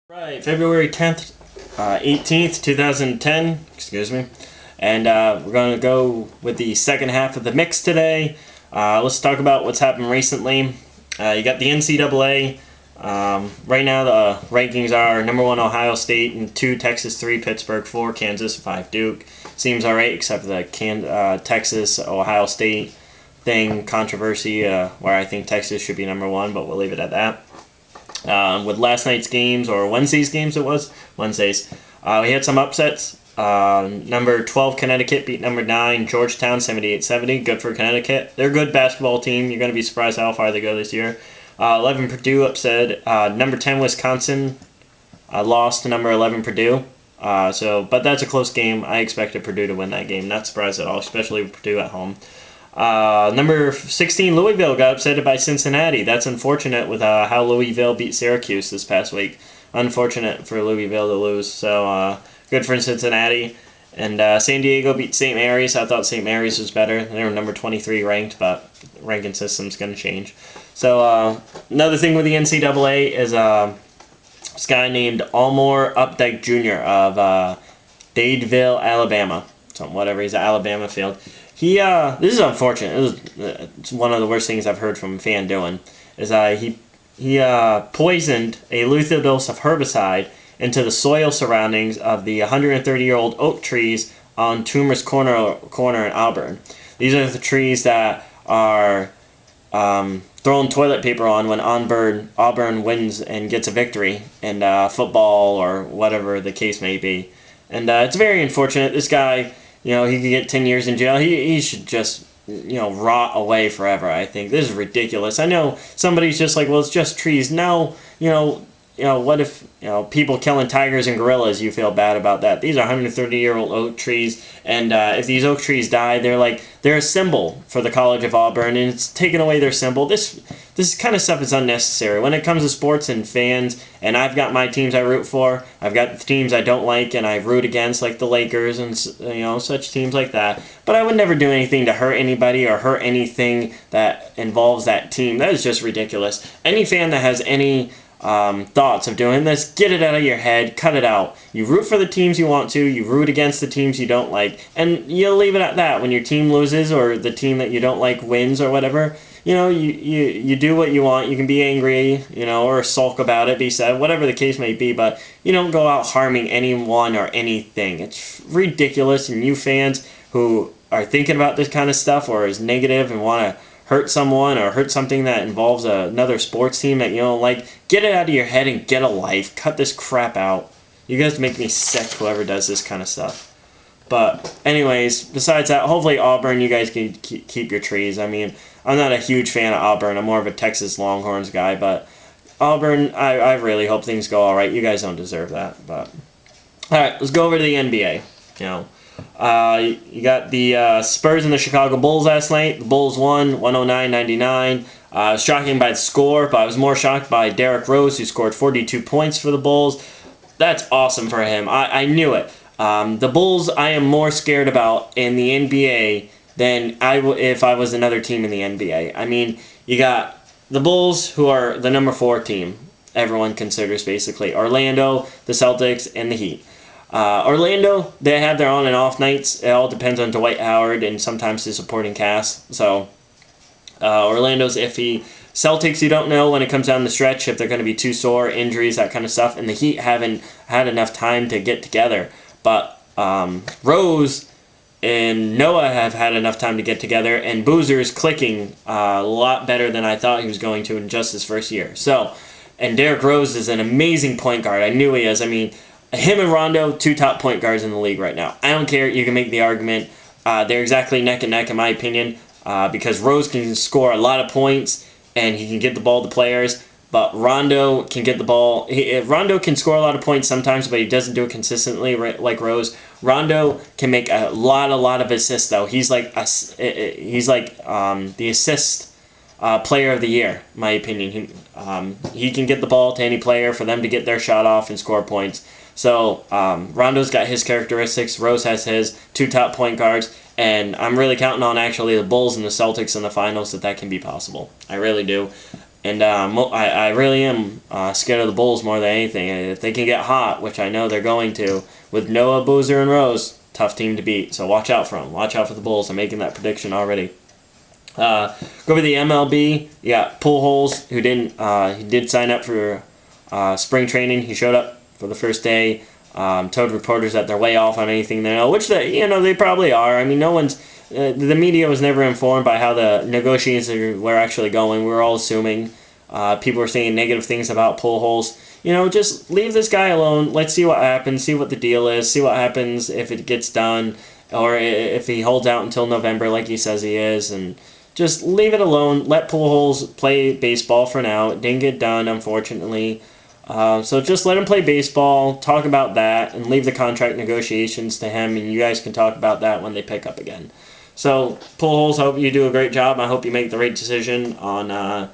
Right, February 10th, 18th, 2010, excuse me, and we're going to go with the second half of the mix today. Let's talk about what's happened recently. You got the NCAA. Right now the rankings are number 1 Ohio State, and 2 Texas, 3 Pittsburgh, 4 Kansas, 5 Duke. Seems alright except for the Texas, Ohio State thing, controversy, where I think Texas should be number 1, but we'll leave it at that. With last night's games, or Wednesday's games it was, Wednesdays, we had some upsets. Number 12 Connecticut beat number 9 Georgetown 78-70. Good for Connecticut. They're a good basketball team. You're going to be surprised how far they go this year. 11 Purdue upset. Number 10 Wisconsin lost to number 11 Purdue. But that's a close game. I expected Purdue to win that game. Not surprised at all, especially with Purdue at home. Number 16 Louisville got upset by Cincinnati. That's unfortunate with how Louisville beat Syracuse this past week. Unfortunate for Louisville to lose. So good for Cincinnati. And San Diego beat St. Mary's. I thought St. Mary's was better. They were number 23 ranked, but ranking system's going to change. So another thing with the NCAA is this guy named Almore Updike Jr. of Dadeville, Alabama. So whatever, he's an Alabama field. This is unfortunate. It's one of the worst things I've heard from a fan doing. Is he poisoned a lethal dose of herbicide into the soil surroundings of the 130-year-old oak trees on Toomer's Corner in Auburn. These are the trees that are throwing toilet paper on when Auburn wins and gets a victory in football or whatever the case may be. And it's very unfortunate. This guy, he could get 10 years in jail. He should just, rot away forever, I think. This is ridiculous. I know somebody's just like, well, it's just trees. No, what if, people killing tigers and gorillas, you feel bad about that. These are 130-year-old oak trees, and if these oak trees die, they're a symbol for the College of Auburn, and it's taking away their symbol. This kind of stuff is unnecessary. When it comes to sports and fans, and I've got my teams I root for, I've got the teams I don't like and I root against, like the Lakers and, such teams like that. But I would never do anything to hurt anybody or hurt anything that involves that team. That is just ridiculous. Any fan that has any thoughts of doing this, get it out of your head, cut it out. You root for the teams you want to, you root against the teams you don't like, and you'll leave it at that. When your team loses or the team that you don't like wins or whatever, you do what you want. You can be angry, or sulk about it, be sad, whatever the case may be, but you don't go out harming anyone or anything. It's ridiculous, and you fans who are thinking about this kind of stuff or is negative and want to hurt someone or hurt something that involves another sports team that you don't like, get it out of your head and get a life. Cut this crap out. You guys make me sick, whoever does this kind of stuff. But anyways, besides that, hopefully Auburn, you guys can keep your trees. I mean, I'm not a huge fan of Auburn. I'm more of a Texas Longhorns guy, but Auburn, I really hope things go all right. You guys don't deserve that. But all right, let's go over to the NBA. You got the Spurs and the Chicago Bulls last night. The Bulls won 109-99. I was shocking by the score, but I was more shocked by Derrick Rose, who scored 42 points for the Bulls. That's awesome for him. I knew it. The Bulls I am more scared about in the NBA than if I was another team in the NBA. I mean, you got the Bulls, who are the number 4 team, everyone considers basically. Orlando, the Celtics, and the Heat. Orlando, they have their on and off nights. It all depends on Dwight Howard and sometimes the supporting cast. So Orlando's iffy. Celtics, you don't know when it comes down the stretch if they're going to be too sore, injuries, that kind of stuff. And the Heat haven't had enough time to get together. But Rose and Noah have had enough time to get together. And Boozer is clicking a lot better than I thought he was going to in just his first year. And Derrick Rose is an amazing point guard. I knew he is. I mean, him and Rondo, 2 top point guards in the league right now. I don't care. You can make the argument. They're exactly neck and neck, in my opinion, because Rose can score a lot of points and he can get the ball to players. But Rondo can get the ball. Rondo can score a lot of points sometimes, but he doesn't do it consistently like Rose. Rondo can make a lot of assists, though. He's like the assist player of the year, in my opinion. He can get the ball to any player for them to get their shot off and score points. So Rondo's got his characteristics. Rose has his 2 top point guards. And I'm really counting on actually the Bulls and the Celtics in the finals that can be possible. I really do. And I really am scared of the Bulls more than anything. If they can get hot, which I know they're going to, with Noah, Boozer, and Rose, tough team to beat. So watch out for them. Watch out for the Bulls. I'm making that prediction already. Go over the MLB. You got Pujols, who he did sign up for spring training. He showed up for the first day. Told reporters that they're way off on anything they know, which they probably are. I mean, no one's. The media was never informed by how the negotiations were actually going. We were all assuming. People were saying negative things about Pujols. Just leave this guy alone. Let's see what happens. See what the deal is. See what happens if it gets done, or if he holds out until November like he says he is, and just leave it alone. Let Pujols play baseball for now. It didn't get done, unfortunately. So just let him play baseball, talk about that, and leave the contract negotiations to him, and you guys can talk about that when they pick up again. So, Pujols, hope you do a great job. I hope you make the right decision on,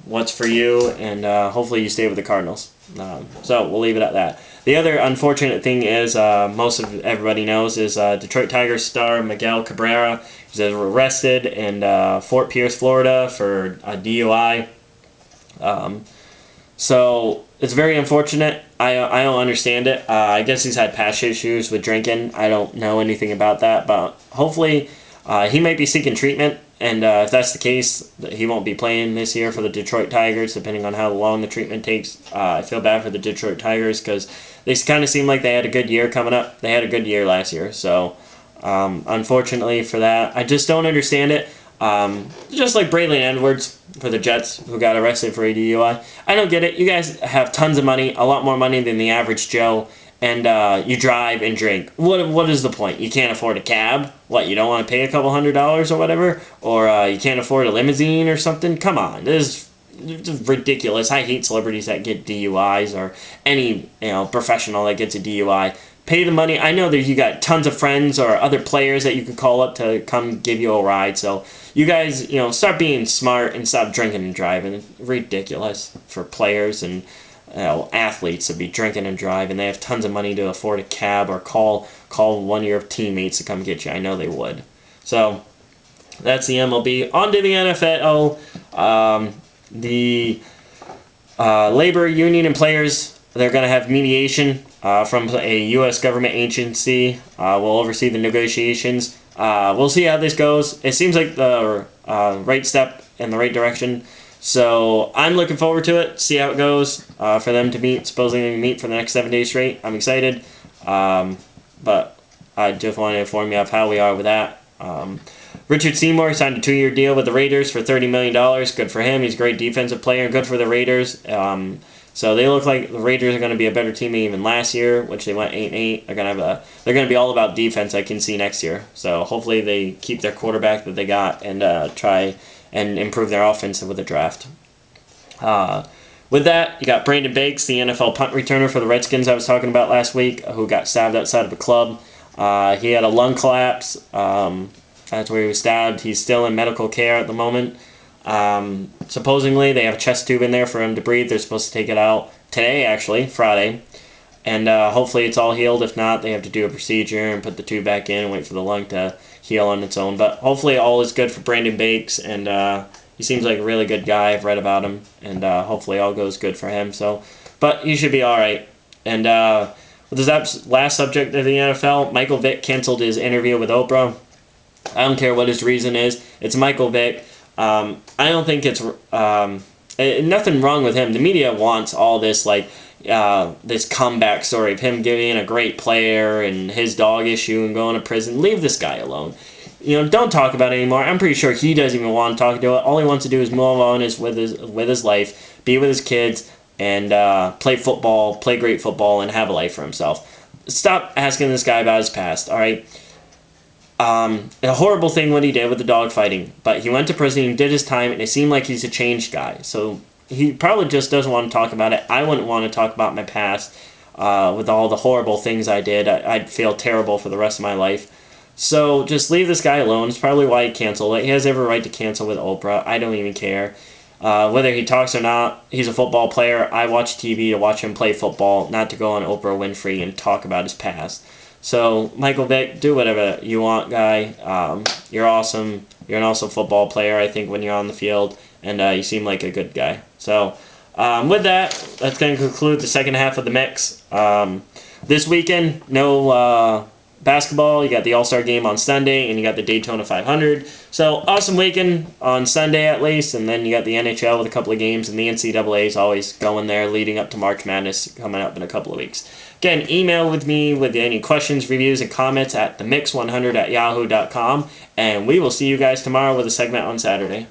what's for you, and hopefully you stay with the Cardinals. So, we'll leave it at that. The other unfortunate thing is, most of everybody knows, is Detroit Tigers star Miguel Cabrera. He's arrested in Fort Pierce, Florida for a DUI. So it's very unfortunate. I don't understand it. I guess he's had past issues with drinking. I don't know anything about that, but hopefully he might be seeking treatment. And if that's the case, he won't be playing this year for the Detroit Tigers, depending on how long the treatment takes. I feel bad for the Detroit Tigers because they kind of seem like they had a good year coming up. They had a good year last year. So unfortunately for that, I just don't understand it. Just like Braylon Edwards for the Jets, who got arrested for a DUI. I don't get it. You guys have tons of money, a lot more money than the average Joe, and you drive and drink. What is the point? You can't afford a cab? What, you don't want to pay a couple $100s or whatever? Or you can't afford a limousine or something? Come on, this is ridiculous. I hate celebrities that get DUIs, or any professional that gets a DUI. Pay the money. I know that you got tons of friends or other players that you could call up to come give you a ride. So you guys, start being smart and stop drinking and driving. It's ridiculous for players and athletes to be drinking and driving. They have tons of money to afford a cab or call one of your teammates to come get you. I know they would. So that's the MLB. On to the NFL. The labor union and players, they're going to have mediation from a U.S. government agency. Will oversee the negotiations. We'll see how this goes. It seems like the right step in the right direction. So I'm looking forward to it. See how it goes for them to meet. Supposedly meet for the next 7 days straight. I'm excited. But I just want to inform you of how we are with that. Richard Seymour signed a 2-year deal with the Raiders for $30 million. Good for him. He's a great defensive player. Good for the Raiders. So they look like the Raiders are going to be a better team than even last year, which they went 8-8. They're going to be all about defense. I can see next year. So hopefully they keep their quarterback that they got and try and improve their offense with the draft. With that, you got Brandon Bakes, the NFL punt returner for the Redskins I was talking about last week, who got stabbed outside of a club. He had a lung collapse. That's where he was stabbed. He's still in medical care at the moment. Supposedly, they have a chest tube in there for him to breathe. They're supposed to take it out today, actually, Friday. And hopefully it's all healed. If not, they have to do a procedure and put the tube back in and wait for the lung to heal on its own. But hopefully all is good for Brandon Bakes, and he seems like a really good guy. I've read about him, and hopefully all goes good for him. But he should be all right. And with this last subject of the NFL, Michael Vick canceled his interview with Oprah. I don't care what his reason is. It's Michael Vick. I don't think it's nothing wrong with him. The media wants all this this comeback story of him being a great player and his dog issue and going to prison. Leave this guy alone. Don't talk about it anymore. I'm pretty sure he doesn't even want to talk to it. All he wants to do is move on with his life, be with his kids, and play football, play great football, and have a life for himself. Stop asking this guy about his past, all right? A horrible thing what he did with the dog fighting, but he went to prison and did his time, and it seemed like he's a changed guy. So he probably just doesn't want to talk about it. I wouldn't want to talk about my past with all the horrible things I did. I'd feel terrible for the rest of my life. So just leave this guy alone. It's probably why he canceled it. He has every right to cancel with Oprah. I don't even care. Whether he talks or not, he's a football player. I watch TV to watch him play football, not to go on Oprah Winfrey and talk about his past. So, Michael Vick, do whatever you want, guy. You're awesome. You're an awesome football player, I think, when you're on the field. and you seem like a good guy. So with that, that's going to conclude the second half of the mix. This weekend, no basketball. You got the All-Star game on Sunday, and you got the Daytona 500. So awesome weekend on Sunday at least, and then you got the NHL with a couple of games, and the NCAA is always going there leading up to March Madness coming up in a couple of weeks. Again, email with me with any questions, reviews, and comments at themix100@yahoo.com, and we will see you guys tomorrow with a segment on Saturday.